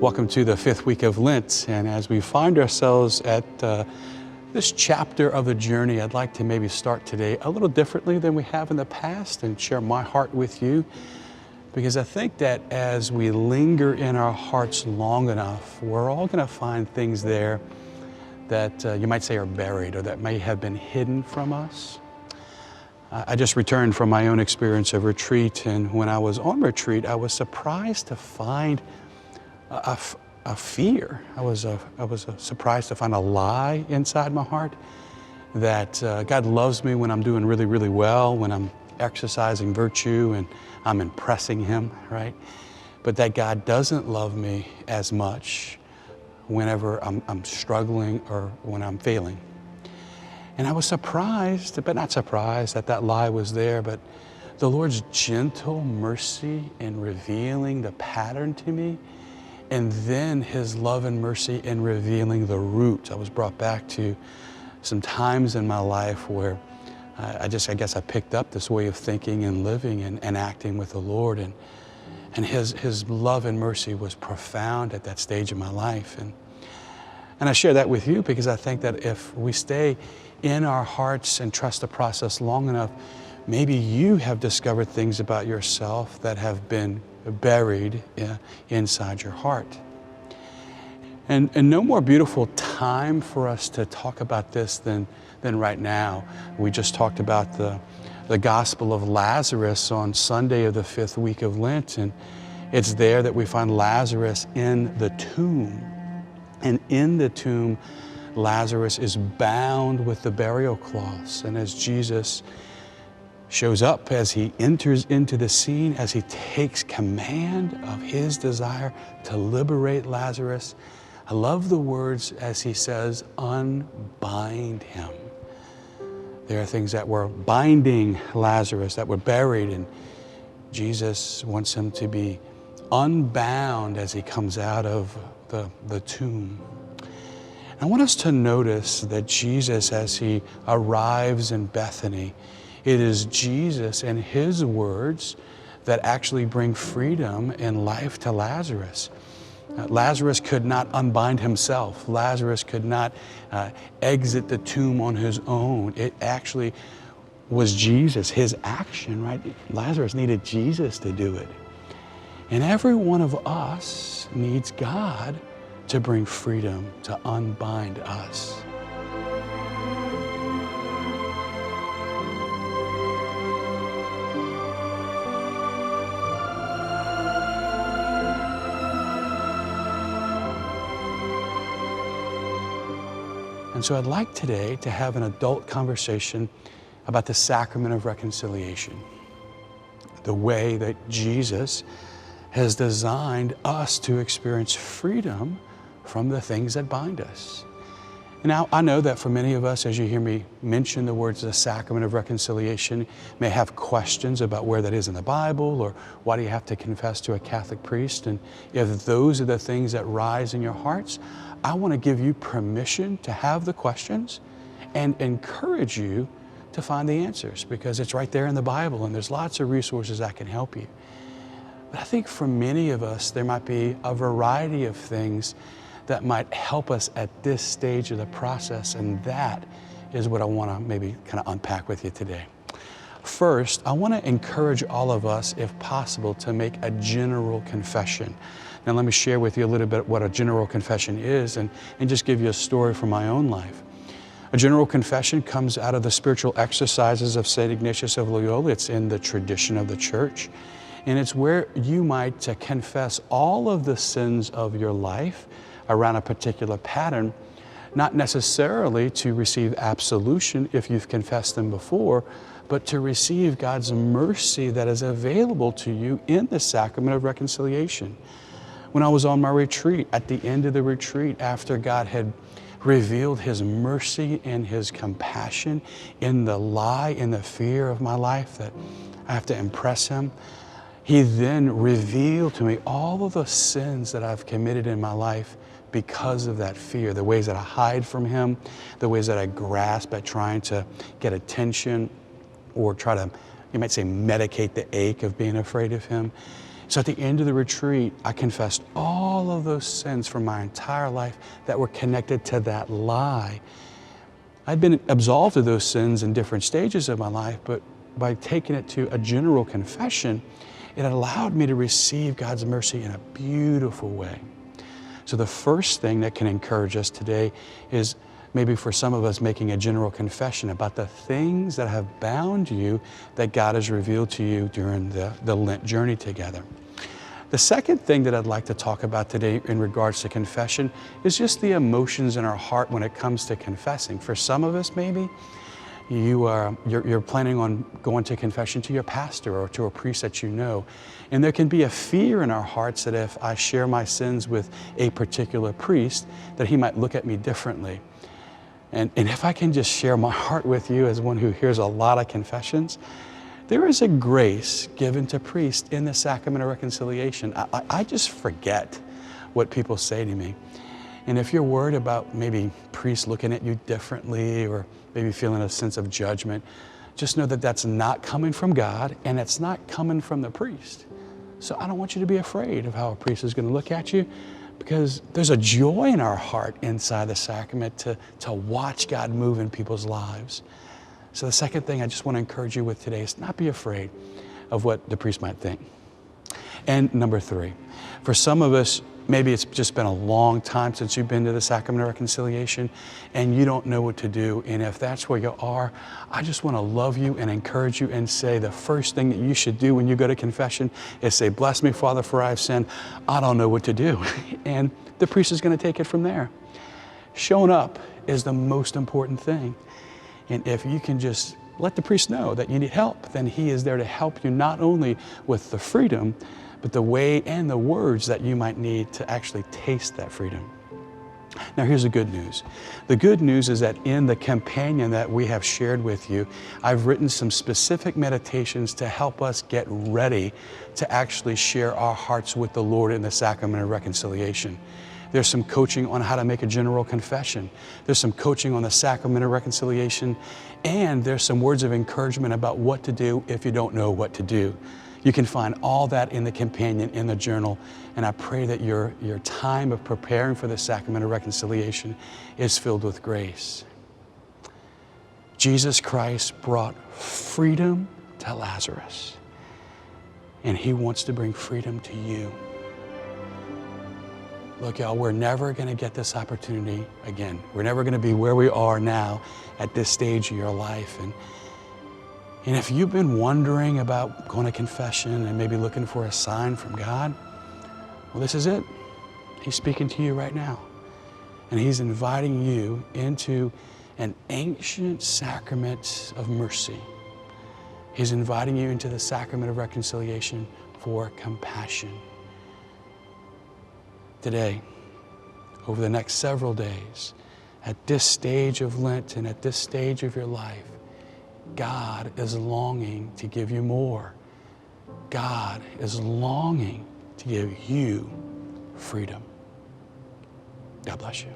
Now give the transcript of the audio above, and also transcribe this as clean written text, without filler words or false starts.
Welcome to the fifth week of Lent, and as we find ourselves at this chapter of the journey, I'd like to maybe start today a little differently than we have in the past and share my heart with you, because I think that as we linger in our hearts long enough, we're all going to find things there that you might say are buried or that may have been hidden from us. I just returned from my own experience of retreat, and when I was on retreat, I was surprised to find a fear. I was surprised to find a lie inside my heart that God loves me when I'm doing really, really well, when I'm exercising virtue and I'm impressing Him, right? But that God doesn't love me as much whenever I'm struggling or when I'm failing. And I was surprised, but not surprised that that lie was there, but the Lord's gentle mercy in revealing the pattern to me, and then His love and mercy in revealing the root. I was brought back to some times in my life where I guess I picked up this way of thinking and living and acting with the Lord, and His love and mercy was profound at that stage of my life. And I share that with you because I think that if we stay in our hearts and trust the process long enough, maybe you have discovered things about yourself that have been buried inside your heart. And no more beautiful time for us to talk about this than right now. We just talked about the Gospel of Lazarus on Sunday of the fifth week of Lent, and it's there that we find Lazarus in the tomb. And in the tomb, Lazarus is bound with the burial cloths. And as Jesus shows up, as He enters into the scene, as He takes command of His desire to liberate Lazarus, I love the words as He says, unbind him. There are things that were binding Lazarus, that were buried, and Jesus wants him to be unbound as he comes out of the tomb. I want us to notice that Jesus, as He arrives in Bethany, it is Jesus and His words that actually bring freedom and life to Lazarus. Lazarus could not unbind himself. Lazarus could not exit the tomb on his own. It actually was Jesus, His action, right? Lazarus needed Jesus to do it. And every one of us needs God to bring freedom, to unbind us. And so I'd like today to have an adult conversation about the sacrament of reconciliation, the way that Jesus has designed us to experience freedom from the things that bind us. Now, I know that for many of us, as you hear me mention the words the sacrament of reconciliation, may have questions about where that is in the Bible, or why do you have to confess to a Catholic priest? And if those are the things that rise in your hearts, I want to give you permission to have the questions and encourage you to find the answers, because it's right there in the Bible and there's lots of resources that can help you. But I think for many of us, there might be a variety of things that might help us at this stage of the process, and that is what I want to maybe kind of unpack with you today. First, I want to encourage all of us, if possible, to make a general confession. Now, let me share with you a little bit what a general confession is, and just give you a story from my own life. A general confession comes out of the spiritual exercises of St. Ignatius of Loyola. It's in the tradition of the Church. And it's where you might confess all of the sins of your life around a particular pattern, not necessarily to receive absolution if you've confessed them before, but to receive God's mercy that is available to you in the sacrament of reconciliation. When I was on my retreat, at the end of the retreat, after God had revealed His mercy and His compassion in the lie, in the fear of my life that I have to impress Him, He then revealed to me all of the sins that I've committed in my life because of that fear, the ways that I hide from Him, the ways that I grasp at trying to get attention or try to, you might say, medicate the ache of being afraid of Him. So at the end of the retreat, I confessed all of those sins from my entire life that were connected to that lie. I'd been absolved of those sins in different stages of my life, but by taking it to a general confession, it allowed me to receive God's mercy in a beautiful way. So the first thing that can encourage us today is maybe for some of us making a general confession about the things that have bound you that God has revealed to you during the Lent journey together. The second thing that I'd like to talk about today in regards to confession is just the emotions in our heart when it comes to confessing. For some of us, maybe you're planning on going to confession to your pastor or to a priest that you know. And there can be a fear in our hearts that if I share my sins with a particular priest, that he might look at me differently. And if I can just share my heart with you as one who hears a lot of confessions, there is a grace given to priests in the sacrament of reconciliation. I just forget what people say to me. And if you're worried about maybe priests looking at you differently or maybe feeling a sense of judgment, just know that that's not coming from God and it's not coming from the priest. So I don't want you to be afraid of how a priest is going to look at you, because there's a joy in our heart inside the sacrament to watch God move in people's lives. So the second thing I just want to encourage you with today is not be afraid of what the priest might think. And number three, for some of us, maybe it's just been a long time since you've been to the sacrament of reconciliation and you don't know what to do. And if that's where you are, I just want to love you and encourage you and say the first thing that you should do when you go to confession is say, "Bless me, Father, for I have sinned. I don't know what to do." And the priest is going to take it from there. Showing up is the most important thing. And if you can just let the priest know that you need help, then he is there to help you not only with the freedom, but the way and the words that you might need to actually taste that freedom. Now here's the good news. The good news is that in the companion that we have shared with you, I've written some specific meditations to help us get ready to actually share our hearts with the Lord in the sacrament of reconciliation. There's some coaching on how to make a general confession. There's some coaching on the sacrament of reconciliation. And there's some words of encouragement about what to do if you don't know what to do. You can find all that in the companion, in the journal. And I pray that your time of preparing for the sacrament of reconciliation is filled with grace. Jesus Christ brought freedom to Lazarus. And he wants to bring freedom to you. Look, y'all, we're never going to get this opportunity again. We're never going to be where we are now at this stage of your life. And if you've been wondering about going to confession and maybe looking for a sign from God, well, this is it. He's speaking to you right now. And he's inviting you into an ancient sacrament of mercy. He's inviting you into the sacrament of reconciliation for compassion. Today, over the next several days, at this stage of Lent and at this stage of your life, God is longing to give you more. God is longing to give you freedom. God bless you.